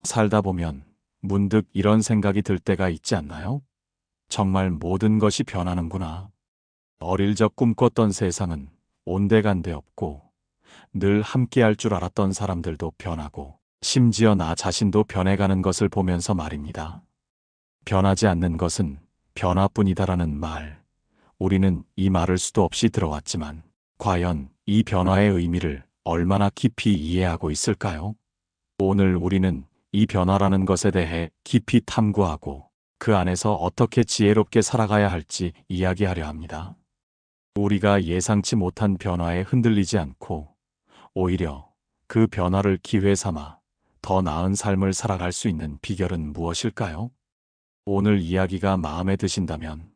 살다 보면 문득 이런 생각이 들 때가 있지 않나요? 정말 모든 것이 변하는구나. 어릴 적 꿈꿨던 세상은 온데간데 없고, 늘 함께할 줄 알았던 사람들도 변하고, 심지어 나 자신도 변해가는 것을 보면서 말입니다. 변하지 않는 것은 변화뿐이다라는 말. 우리는 이 말을 수도 없이 들어왔지만, 과연 이 변화의 의미를 얼마나 깊이 이해하고 있을까요? 오늘 우리는 이 변화라는 것에 대해 깊이 탐구하고 그 안에서 어떻게 지혜롭게 살아가야 할지 이야기하려 합니다. 우리가 예상치 못한 변화에 흔들리지 않고 오히려 그 변화를 기회 삼아 더 나은 삶을 살아갈 수 있는 비결은 무엇일까요? 오늘 이야기가 마음에 드신다면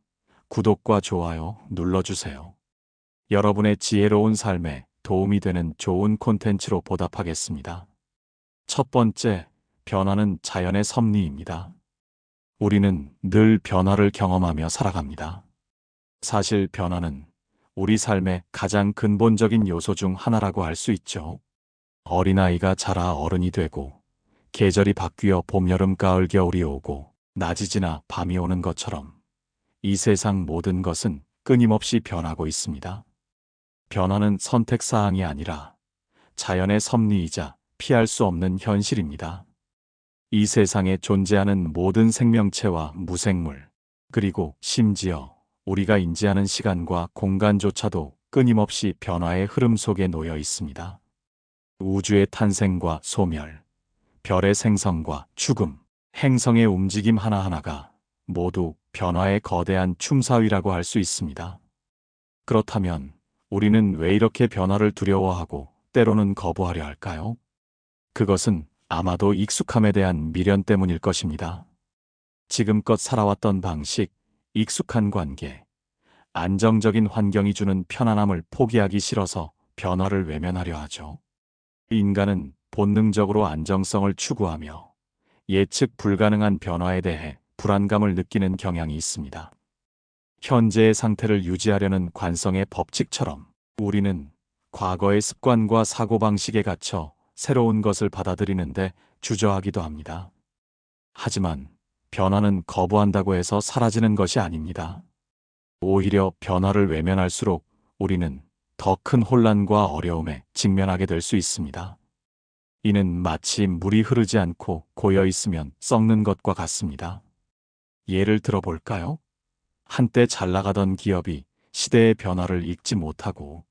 구독과 좋아요 눌러주세요. 여러분의 지혜로운 삶에 도움이 되는 좋은 콘텐츠로 보답하겠습니다. 첫 번째, 변화는 자연의 섭리입니다. 우리는 늘 변화를 경험하며 살아갑니다. 사실 변화는 우리 삶의 가장 근본적인 요소 중 하나라고 할 수 있죠. 어린아이가 자라 어른이 되고, 계절이 바뀌어 봄, 여름, 가을, 겨울이 오고, 낮이 지나 밤이 오는 것처럼 이 세상 모든 것은 끊임없이 변하고 있습니다. 변화는 선택사항이 아니라 자연의 섭리이자 피할 수 없는 현실입니다. 이 세상에 존재하는 모든 생명체와 무생물, 그리고 심지어 우리가 인지하는 시간과 공간조차도 끊임없이 변화의 흐름 속에 놓여 있습니다. 우주의 탄생과 소멸, 별의 생성과 죽음, 행성의 움직임 하나하나가 모두 변화의 거대한 춤사위라고 할 수 있습니다. 그렇다면 우리는 왜 이렇게 변화를 두려워하고 때로는 거부하려 할까요? 그것은 아마도 익숙함에 대한 미련 때문일 것입니다. 지금껏 살아왔던 방식, 익숙한 관계, 안정적인 환경이 주는 편안함을 포기하기 싫어서 변화를 외면하려 하죠. 인간은 본능적으로 안정성을 추구하며 예측 불가능한 변화에 대해 불안감을 느끼는 경향이 있습니다. 현재의 상태를 유지하려는 관성의 법칙처럼 우리는 과거의 습관과 사고방식에 갇혀 새로운 것을 받아들이는데 주저하기도 합니다. 하지만 변화는 거부한다고 해서 사라지는 것이 아닙니다. 오히려 변화를 외면할수록 우리는 더 큰 혼란과 어려움에 직면하게 될 수 있습니다. 이는 마치 물이 흐르지 않고 고여 있으면 썩는 것과 같습니다. 예를 들어 볼까요? 한때 잘 나가던 기업이 시대의 변화를 읽지 못하고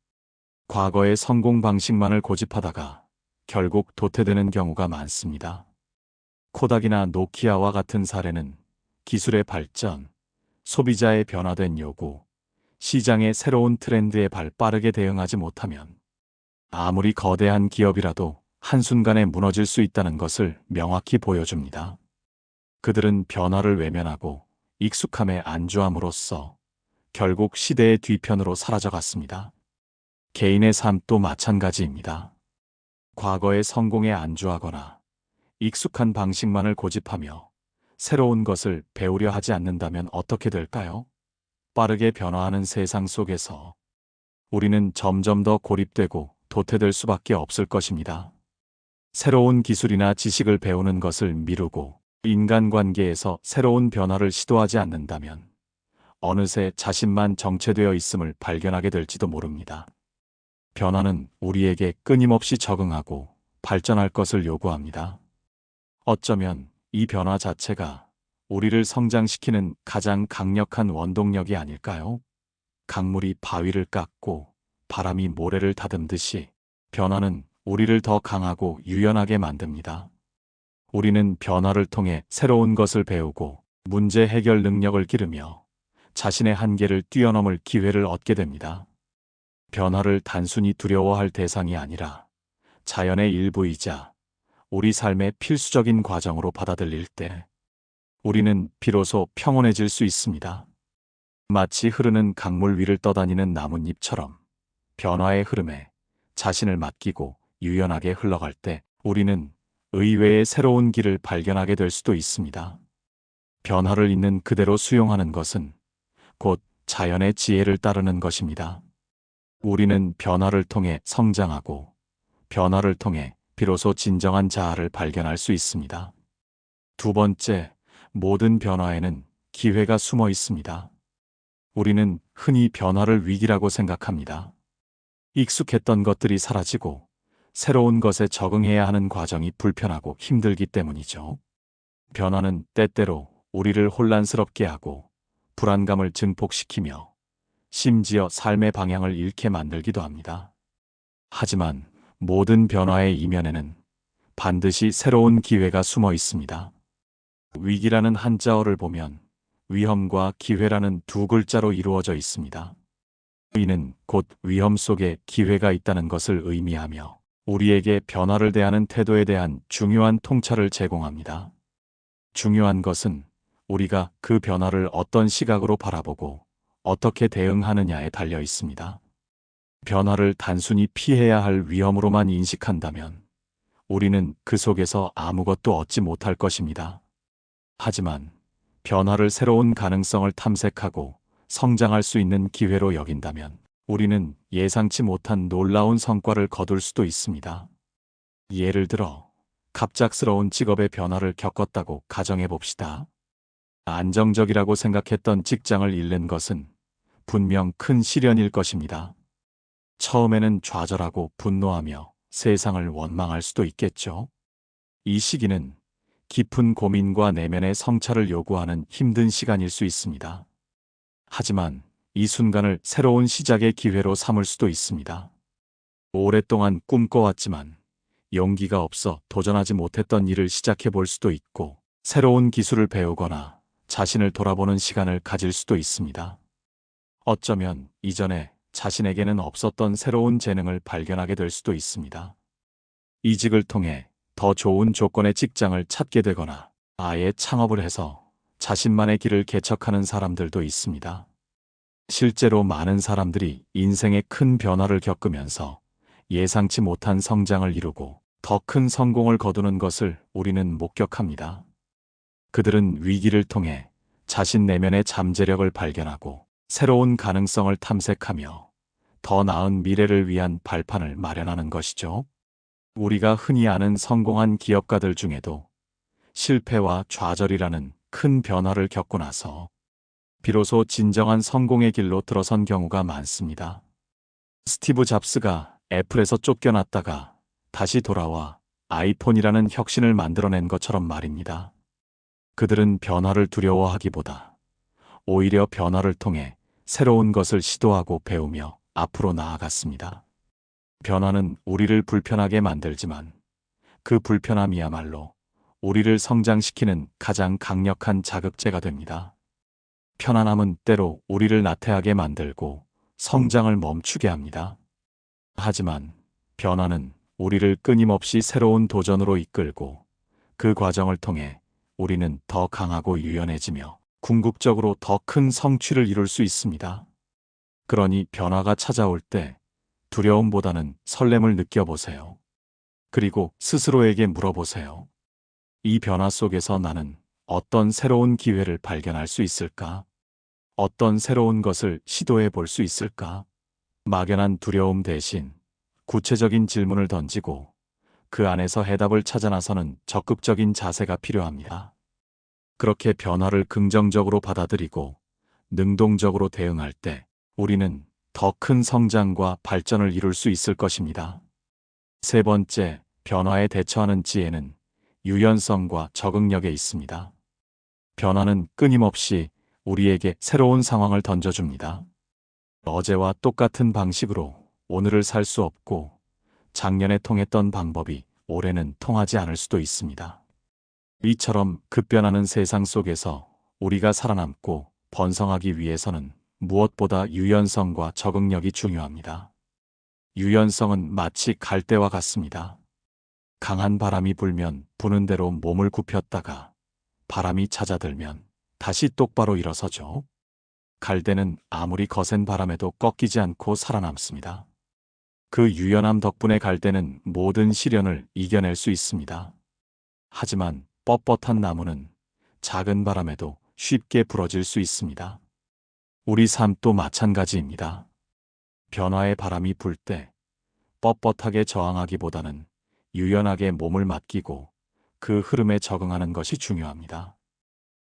과거의 성공 방식만을 고집하다가 결국 도태되는 경우가 많습니다. 코닥이나 노키아와 같은 사례는 기술의 발전, 소비자의 변화된 요구, 시장의 새로운 트렌드에 빠르게 대응하지 못하면 아무리 거대한 기업이라도 한순간에 무너질 수 있다는 것을 명확히 보여줍니다. 그들은 변화를 외면하고 익숙함에 안주함으로써 결국 시대의 뒤편으로 사라져갔습니다. 개인의 삶도 마찬가지입니다. 과거의 성공에 안주하거나 익숙한 방식만을 고집하며 새로운 것을 배우려 하지 않는다면 어떻게 될까요? 빠르게 변화하는 세상 속에서 우리는 점점 더 고립되고 도태될 수밖에 없을 것입니다. 새로운 기술이나 지식을 배우는 것을 미루고 인간관계에서 새로운 변화를 시도하지 않는다면 어느새 자신만 정체되어 있음을 발견하게 될지도 모릅니다. 변화는 우리에게 끊임없이 적응하고 발전할 것을 요구합니다. 어쩌면 이 변화 자체가 우리를 성장시키는 가장 강력한 원동력이 아닐까요? 강물이 바위를 깎고 바람이 모래를 다듬듯이 변화는 우리를 더 강하고 유연하게 만듭니다. 우리는 변화를 통해 새로운 것을 배우고 문제 해결 능력을 기르며 자신의 한계를 뛰어넘을 기회를 얻게 됩니다. 변화를 단순히 두려워할 대상이 아니라 자연의 일부이자 우리 삶의 필수적인 과정으로 받아들일 때 우리는 비로소 평온해질 수 있습니다. 마치 흐르는 강물 위를 떠다니는 나뭇잎처럼 변화의 흐름에 자신을 맡기고 유연하게 흘러갈 때 우리는 의외의 새로운 길을 발견하게 될 수도 있습니다. 변화를 있는 그대로 수용하는 것은 곧 자연의 지혜를 따르는 것입니다. 우리는 변화를 통해 성장하고 변화를 통해 비로소 진정한 자아를 발견할 수 있습니다. 두 번째, 모든 변화에는 기회가 숨어 있습니다. 우리는 흔히 변화를 위기라고 생각합니다. 익숙했던 것들이 사라지고 새로운 것에 적응해야 하는 과정이 불편하고 힘들기 때문이죠. 변화는 때때로 우리를 혼란스럽게 하고 불안감을 증폭시키며 심지어 삶의 방향을 잃게 만들기도 합니다. 하지만 모든 변화의 이면에는 반드시 새로운 기회가 숨어 있습니다. 위기라는 한자어를 보면 위험과 기회라는 두 글자로 이루어져 있습니다. 위는 곧 위험 속에 기회가 있다는 것을 의미하며 우리에게 변화를 대하는 태도에 대한 중요한 통찰을 제공합니다. 중요한 것은 우리가 그 변화를 어떤 시각으로 바라보고 어떻게 대응하느냐에 달려 있습니다. 변화를 단순히 피해야 할 위험으로만 인식한다면 우리는 그 속에서 아무것도 얻지 못할 것입니다. 하지만 변화를 새로운 가능성을 탐색하고 성장할 수 있는 기회로 여긴다면 우리는 예상치 못한 놀라운 성과를 거둘 수도 있습니다. 예를 들어 갑작스러운 직업의 변화를 겪었다고 가정해 봅시다. 안정적이라고 생각했던 직장을 잃는 것은 분명 큰 시련일 것입니다. 처음에는 좌절하고 분노하며 세상을 원망할 수도 있겠죠. 이 시기는 깊은 고민과 내면의 성찰을 요구하는 힘든 시간일 수 있습니다. 하지만 이 순간을 새로운 시작의 기회로 삼을 수도 있습니다. 오랫동안 꿈꿔왔지만 용기가 없어 도전하지 못했던 일을 시작해 볼 수도 있고, 새로운 기술을 배우거나 자신을 돌아보는 시간을 가질 수도 있습니다. 어쩌면 이전에 자신에게는 없었던 새로운 재능을 발견하게 될 수도 있습니다. 이직을 통해 더 좋은 조건의 직장을 찾게 되거나 아예 창업을 해서 자신만의 길을 개척하는 사람들도 있습니다. 실제로 많은 사람들이 인생의 큰 변화를 겪으면서 예상치 못한 성장을 이루고 더 큰 성공을 거두는 것을 우리는 목격합니다. 그들은 위기를 통해 자신 내면의 잠재력을 발견하고 새로운 가능성을 탐색하며 더 나은 미래를 위한 발판을 마련하는 것이죠. 우리가 흔히 아는 성공한 기업가들 중에도 실패와 좌절이라는 큰 변화를 겪고 나서 비로소 진정한 성공의 길로 들어선 경우가 많습니다. 스티브 잡스가 애플에서 쫓겨났다가 다시 돌아와 아이폰이라는 혁신을 만들어낸 것처럼 말입니다. 그들은 변화를 두려워하기보다 오히려 변화를 통해 새로운 것을 시도하고 배우며 앞으로 나아갔습니다. 변화는 우리를 불편하게 만들지만 그 불편함이야말로 우리를 성장시키는 가장 강력한 자극제가 됩니다. 편안함은 때로 우리를 나태하게 만들고 성장을 멈추게 합니다. 하지만 변화는 우리를 끊임없이 새로운 도전으로 이끌고 그 과정을 통해 우리는 더 강하고 유연해지며 궁극적으로 더 큰 성취를 이룰 수 있습니다. 그러니 변화가 찾아올 때 두려움보다는 설렘을 느껴보세요. 그리고 스스로에게 물어보세요. 이 변화 속에서 나는 어떤 새로운 기회를 발견할 수 있을까? 어떤 새로운 것을 시도해 볼 수 있을까? 막연한 두려움 대신 구체적인 질문을 던지고 그 안에서 해답을 찾아 나서는 적극적인 자세가 필요합니다. 그렇게 변화를 긍정적으로 받아들이고 능동적으로 대응할 때 우리는 더 큰 성장과 발전을 이룰 수 있을 것입니다. 세 번째, 변화에 대처하는 지혜는 유연성과 적응력에 있습니다. 변화는 끊임없이 우리에게 새로운 상황을 던져줍니다. 어제와 똑같은 방식으로 오늘을 살 수 없고 작년에 통했던 방법이 올해는 통하지 않을 수도 있습니다. 이처럼 급변하는 세상 속에서 우리가 살아남고 번성하기 위해서는 무엇보다 유연성과 적응력이 중요합니다. 유연성은 마치 갈대와 같습니다. 강한 바람이 불면 부는 대로 몸을 굽혔다가 바람이 잦아들면 다시 똑바로 일어서죠. 갈대는 아무리 거센 바람에도 꺾이지 않고 살아남습니다. 그 유연함 덕분에 갈대는 모든 시련을 이겨낼 수 있습니다. 하지만 뻣뻣한 나무는 작은 바람에도 쉽게 부러질 수 있습니다. 우리 삶도 마찬가지입니다. 변화의 바람이 불 때 뻣뻣하게 저항하기보다는 유연하게 몸을 맡기고 그 흐름에 적응하는 것이 중요합니다.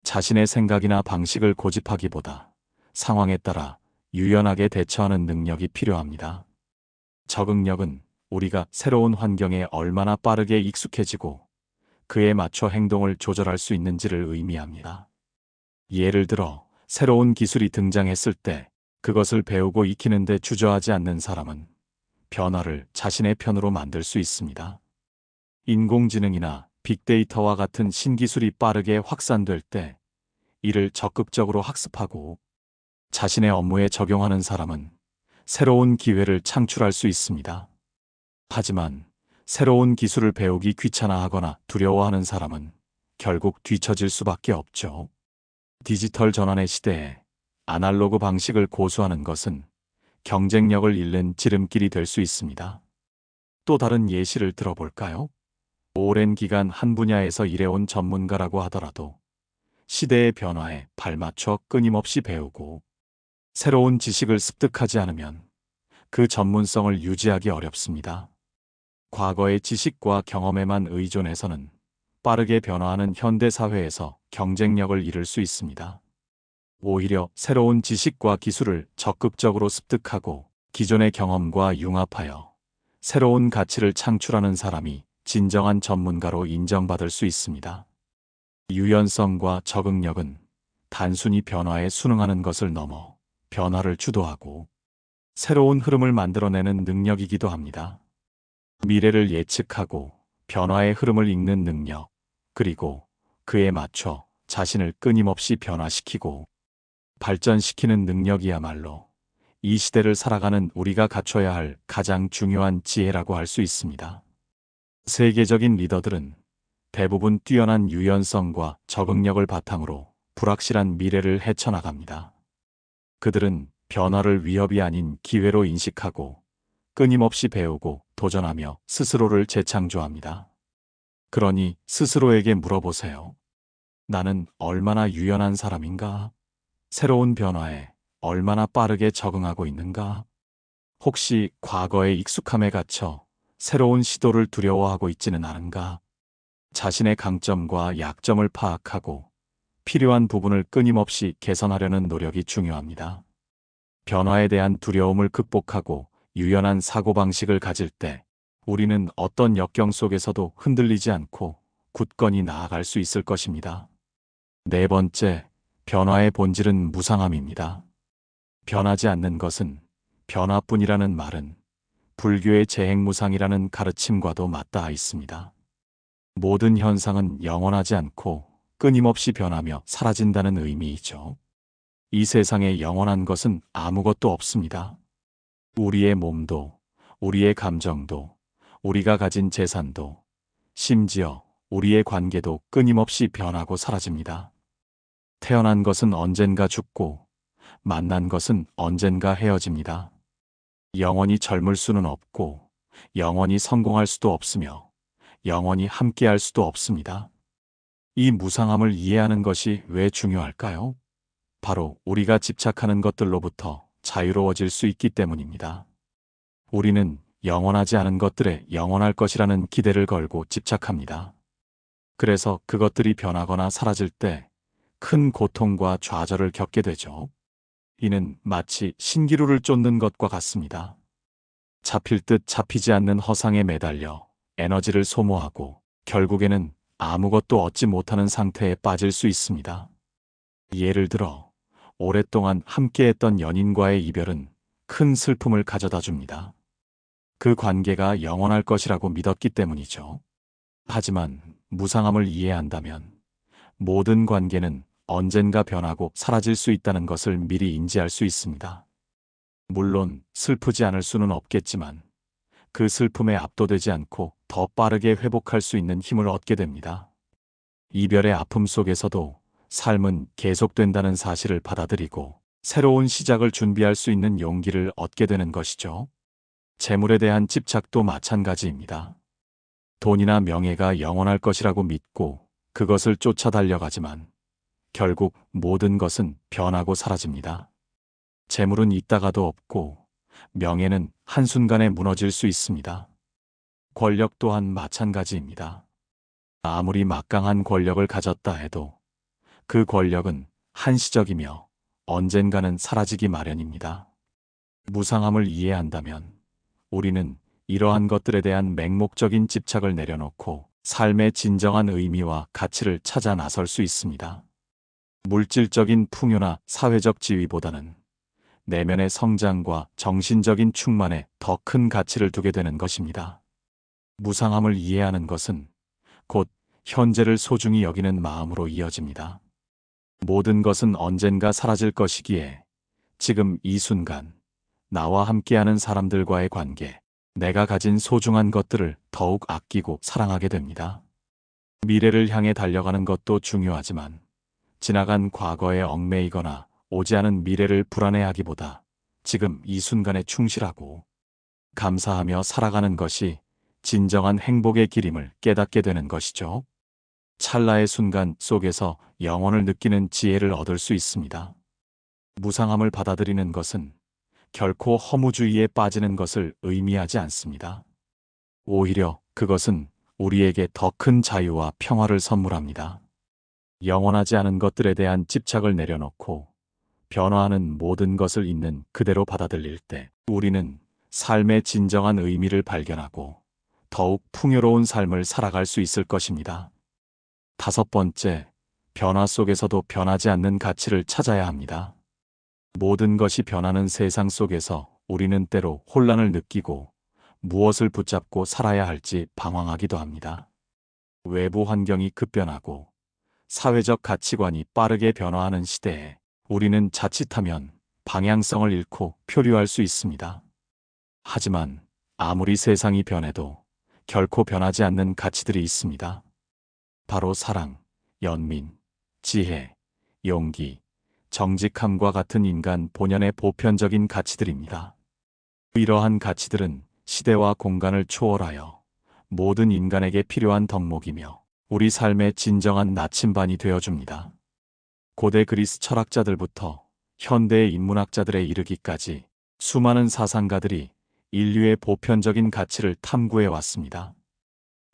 자신의 생각이나 방식을 고집하기보다 상황에 따라 유연하게 대처하는 능력이 필요합니다. 적응력은 우리가 새로운 환경에 얼마나 빠르게 익숙해지고 그에 맞춰 행동을 조절할 수 있는지를 의미합니다. 예를 들어 새로운 기술이 등장했을 때 그것을 배우고 익히는 데 주저하지 않는 사람은 변화를 자신의 편으로 만들 수 있습니다. 인공지능이나 빅데이터와 같은 신기술이 빠르게 확산될 때 이를 적극적으로 학습하고 자신의 업무에 적용하는 사람은 새로운 기회를 창출할 수 있습니다. 하지만 새로운 기술을 배우기 귀찮아하거나 두려워하는 사람은 결국 뒤처질 수밖에 없죠. 디지털 전환의 시대에 아날로그 방식을 고수하는 것은 경쟁력을 잃는 지름길이 될 수 있습니다. 또 다른 예시를 들어볼까요? 오랜 기간 한 분야에서 일해온 전문가라고 하더라도 시대의 변화에 발맞춰 끊임없이 배우고 새로운 지식을 습득하지 않으면 그 전문성을 유지하기 어렵습니다. 과거의 지식과 경험에만 의존해서는 빠르게 변화하는 현대 사회에서 경쟁력을 잃을 수 있습니다. 오히려 새로운 지식과 기술을 적극적으로 습득하고 기존의 경험과 융합하여 새로운 가치를 창출하는 사람이 진정한 전문가로 인정받을 수 있습니다. 유연성과 적응력은 단순히 변화에 순응하는 것을 넘어 변화를 주도하고 새로운 흐름을 만들어내는 능력이기도 합니다. 미래를 예측하고 변화의 흐름을 읽는 능력, 그리고 그에 맞춰 자신을 끊임없이 변화시키고 발전시키는 능력이야말로 이 시대를 살아가는 우리가 갖춰야 할 가장 중요한 지혜라고 할 수 있습니다. 세계적인 리더들은 대부분 뛰어난 유연성과 적응력을 바탕으로 불확실한 미래를 헤쳐나갑니다. 그들은 변화를 위협이 아닌 기회로 인식하고 끊임없이 배우고 도전하며 스스로를 재창조합니다. 그러니 스스로에게 물어보세요. 나는 얼마나 유연한 사람인가? 새로운 변화에 얼마나 빠르게 적응하고 있는가? 혹시 과거의 익숙함에 갇혀 새로운 시도를 두려워하고 있지는 않은가? 자신의 강점과 약점을 파악하고 필요한 부분을 끊임없이 개선하려는 노력이 중요합니다. 변화에 대한 두려움을 극복하고 유연한 사고방식을 가질 때 우리는 어떤 역경 속에서도 흔들리지 않고 굳건히 나아갈 수 있을 것입니다. 네 번째, 변화의 본질은 무상함입니다. 변하지 않는 것은 변화뿐이라는 말은 불교의 재행무상이라는 가르침과도 맞닿아 있습니다. 모든 현상은 영원하지 않고 끊임없이 변하며 사라진다는 의미이죠. 이 세상에 영원한 것은 아무것도 없습니다. 우리의 몸도, 우리의 감정도, 우리가 가진 재산도, 심지어 우리의 관계도 끊임없이 변하고 사라집니다. 태어난 것은 언젠가 죽고, 만난 것은 언젠가 헤어집니다. 영원히 젊을 수는 없고, 영원히 성공할 수도 없으며, 영원히 함께할 수도 없습니다. 이 무상함을 이해하는 것이 왜 중요할까요? 바로 우리가 집착하는 것들로부터 자유로워질 수 있기 때문입니다. 우리는 영원하지 않은 것들에 영원할 것이라는 기대를 걸고 집착합니다. 그래서 그것들이 변하거나 사라질 때 큰 고통과 좌절을 겪게 되죠. 이는 마치 신기루를 쫓는 것과 같습니다. 잡힐 듯 잡히지 않는 허상에 매달려 에너지를 소모하고 결국에는 아무것도 얻지 못하는 상태에 빠질 수 있습니다. 예를 들어 오랫동안 함께했던 연인과의 이별은 큰 슬픔을 가져다 줍니다. 그 관계가 영원할 것이라고 믿었기 때문이죠. 하지만 무상함을 이해한다면 모든 관계는 언젠가 변하고 사라질 수 있다는 것을 미리 인지할 수 있습니다. 물론 슬프지 않을 수는 없겠지만 그 슬픔에 압도되지 않고 더 빠르게 회복할 수 있는 힘을 얻게 됩니다. 이별의 아픔 속에서도 삶은 계속된다는 사실을 받아들이고 새로운 시작을 준비할 수 있는 용기를 얻게 되는 것이죠. 재물에 대한 집착도 마찬가지입니다. 돈이나 명예가 영원할 것이라고 믿고 그것을 쫓아 달려가지만 결국 모든 것은 변하고 사라집니다. 재물은 있다가도 없고 명예는 한순간에 무너질 수 있습니다. 권력 또한 마찬가지입니다. 아무리 막강한 권력을 가졌다 해도 그 권력은 한시적이며 언젠가는 사라지기 마련입니다. 무상함을 이해한다면 우리는 이러한 것들에 대한 맹목적인 집착을 내려놓고 삶의 진정한 의미와 가치를 찾아 나설 수 있습니다. 물질적인 풍요나 사회적 지위보다는 내면의 성장과 정신적인 충만에 더 큰 가치를 두게 되는 것입니다. 무상함을 이해하는 것은 곧 현재를 소중히 여기는 마음으로 이어집니다. 모든 것은 언젠가 사라질 것이기에 지금 이 순간 나와 함께하는 사람들과의 관계, 내가 가진 소중한 것들을 더욱 아끼고 사랑하게 됩니다. 미래를 향해 달려가는 것도 중요하지만 지나간 과거에 얽매이거나 오지 않은 미래를 불안해하기보다 지금 이 순간에 충실하고 감사하며 살아가는 것이 진정한 행복의 길임을 깨닫게 되는 것이죠. 찰나의 순간 속에서 영혼을 느끼는 지혜를 얻을 수 있습니다. 무상함을 받아들이는 것은 결코 허무주의에 빠지는 것을 의미하지 않습니다. 오히려 그것은 우리에게 더 큰 자유와 평화를 선물합니다. 영원하지 않은 것들에 대한 집착을 내려놓고 변화하는 모든 것을 있는 그대로 받아들일 때 우리는 삶의 진정한 의미를 발견하고 더욱 풍요로운 삶을 살아갈 수 있을 것입니다. 다섯 번째, 변화 속에서도 변하지 않는 가치를 찾아야 합니다. 모든 것이 변하는 세상 속에서 우리는 때로 혼란을 느끼고 무엇을 붙잡고 살아야 할지 방황하기도 합니다. 외부 환경이 급변하고 사회적 가치관이 빠르게 변화하는 시대에 우리는 자칫하면 방향성을 잃고 표류할 수 있습니다. 하지만 아무리 세상이 변해도 결코 변하지 않는 가치들이 있습니다. 바로 사랑, 연민, 지혜, 용기, 정직함과 같은 인간 본연의 보편적인 가치들입니다. 이러한 가치들은 시대와 공간을 초월하여 모든 인간에게 필요한 덕목이며 우리 삶의 진정한 나침반이 되어줍니다. 고대 그리스 철학자들부터 현대의 인문학자들에 이르기까지 수많은 사상가들이 인류의 보편적인 가치를 탐구해 왔습니다.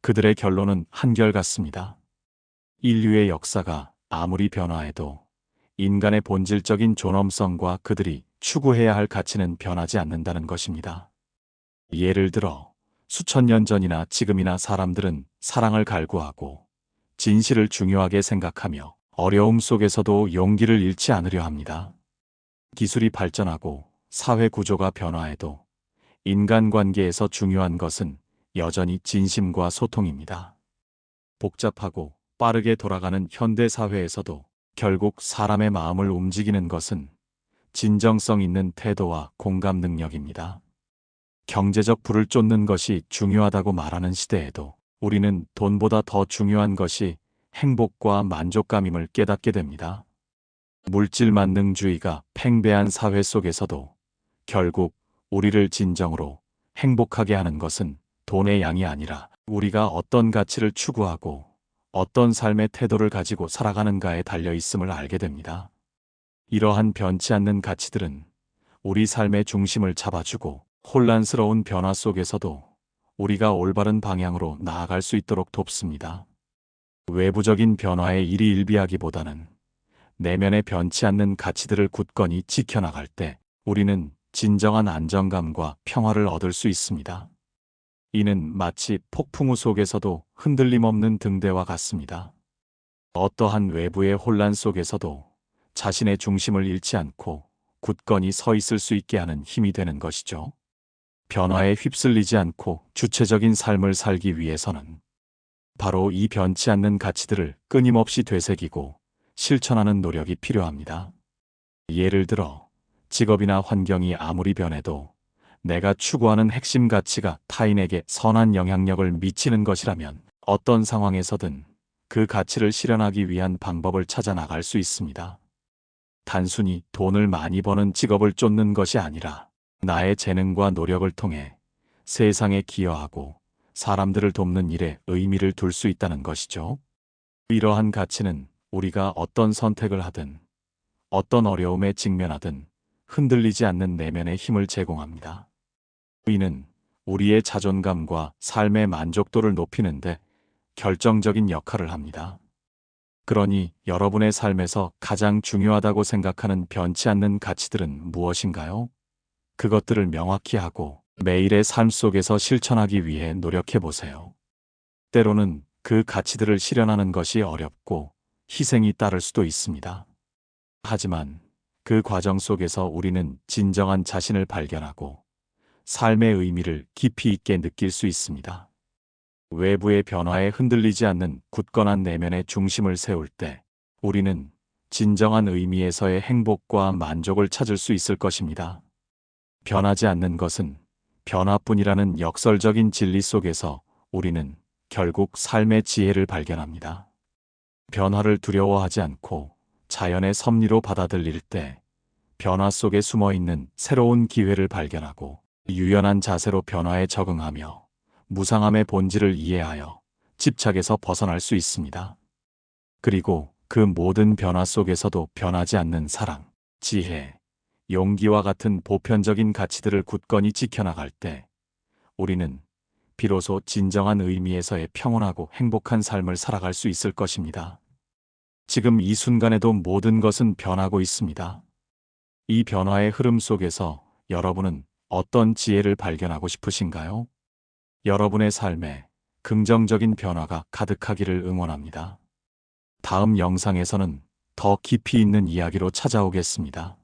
그들의 결론은 한결같습니다. 인류의 역사가 아무리 변화해도 인간의 본질적인 존엄성과 그들이 추구해야 할 가치는 변하지 않는다는 것입니다. 예를 들어 수천 년 전이나 지금이나 사람들은 사랑을 갈구하고 진실을 중요하게 생각하며 어려움 속에서도 용기를 잃지 않으려 합니다. 기술이 발전하고 사회 구조가 변화해도 인간관계에서 중요한 것은 여전히 진심과 소통입니다. 복잡하고 빠르게 돌아가는 현대 사회에서도 결국 사람의 마음을 움직이는 것은 진정성 있는 태도와 공감 능력입니다. 경제적 부를 쫓는 것이 중요하다고 말하는 시대에도 우리는 돈보다 더 중요한 것이 행복과 만족감임을 깨닫게 됩니다. 물질 만능주의가 팽배한 사회 속에서도 결국 우리를 진정으로 행복하게 하는 것은 돈의 양이 아니라 우리가 어떤 가치를 추구하고 어떤 삶의 태도를 가지고 살아가는가에 달려 있음을 알게 됩니다. 이러한 변치 않는 가치들은 우리 삶의 중심을 잡아주고 혼란스러운 변화 속에서도 우리가 올바른 방향으로 나아갈 수 있도록 돕습니다. 외부적인 변화에 일희일비하기보다는 내면의 변치 않는 가치들을 굳건히 지켜나갈 때 우리는 진정한 안정감과 평화를 얻을 수 있습니다. 이는 마치 폭풍우 속에서도 흔들림 없는 등대와 같습니다. 어떠한 외부의 혼란 속에서도 자신의 중심을 잃지 않고 굳건히 서 있을 수 있게 하는 힘이 되는 것이죠. 변화에 휩쓸리지 않고 주체적인 삶을 살기 위해서는 바로 이 변치 않는 가치들을 끊임없이 되새기고 실천하는 노력이 필요합니다. 예를 들어 직업이나 환경이 아무리 변해도 내가 추구하는 핵심 가치가 타인에게 선한 영향력을 미치는 것이라면 어떤 상황에서든 그 가치를 실현하기 위한 방법을 찾아 나갈 수 있습니다. 단순히 돈을 많이 버는 직업을 쫓는 것이 아니라 나의 재능과 노력을 통해 세상에 기여하고 사람들을 돕는 일에 의미를 둘 수 있다는 것이죠. 이러한 가치는 우리가 어떤 선택을 하든 어떤 어려움에 직면하든 흔들리지 않는 내면의 힘을 제공합니다. 이는 우리의 자존감과 삶의 만족도를 높이는데 결정적인 역할을 합니다. 그러니 여러분의 삶에서 가장 중요하다고 생각하는 변치 않는 가치들은 무엇인가요? 그것들을 명확히 하고 매일의 삶 속에서 실천하기 위해 노력해 보세요. 때로는 그 가치들을 실현하는 것이 어렵고 희생이 따를 수도 있습니다. 하지만 그 과정 속에서 우리는 진정한 자신을 발견하고 삶의 의미를 깊이 있게 느낄 수 있습니다. 외부의 변화에 흔들리지 않는 굳건한 내면의 중심을 세울 때 우리는 진정한 의미에서의 행복과 만족을 찾을 수 있을 것입니다. 변하지 않는 것은 변화뿐이라는 역설적인 진리 속에서 우리는 결국 삶의 지혜를 발견합니다. 변화를 두려워하지 않고 자연의 섭리로 받아들일 때 변화 속에 숨어 있는 새로운 기회를 발견하고 유연한 자세로 변화에 적응하며 무상함의 본질을 이해하여 집착에서 벗어날 수 있습니다. 그리고 그 모든 변화 속에서도 변하지 않는 사랑, 지혜, 용기와 같은 보편적인 가치들을 굳건히 지켜나갈 때 우리는 비로소 진정한 의미에서의 평온하고 행복한 삶을 살아갈 수 있을 것입니다. 지금 이 순간에도 모든 것은 변하고 있습니다. 이 변화의 흐름 속에서 여러분은 어떤 지혜를 발견하고 싶으신가요? 여러분의 삶에 긍정적인 변화가 가득하기를 응원합니다. 다음 영상에서는 더 깊이 있는 이야기로 찾아오겠습니다.